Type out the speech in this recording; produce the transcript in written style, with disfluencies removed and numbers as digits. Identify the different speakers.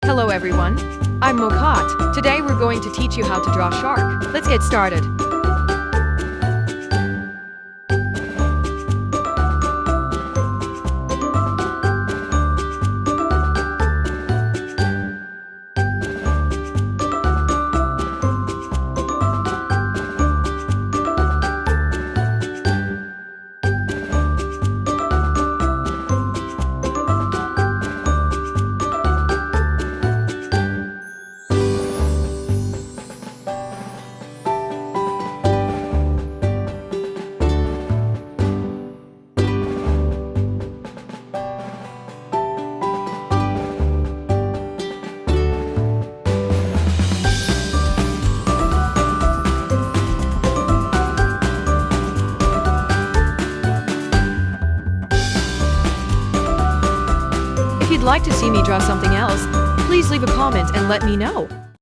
Speaker 1: Hello everyone. I'm Mokat. Today we're going to teach you how to draw shark. Let's get started. If you'd like to see me draw something else, please leave a comment and let me know.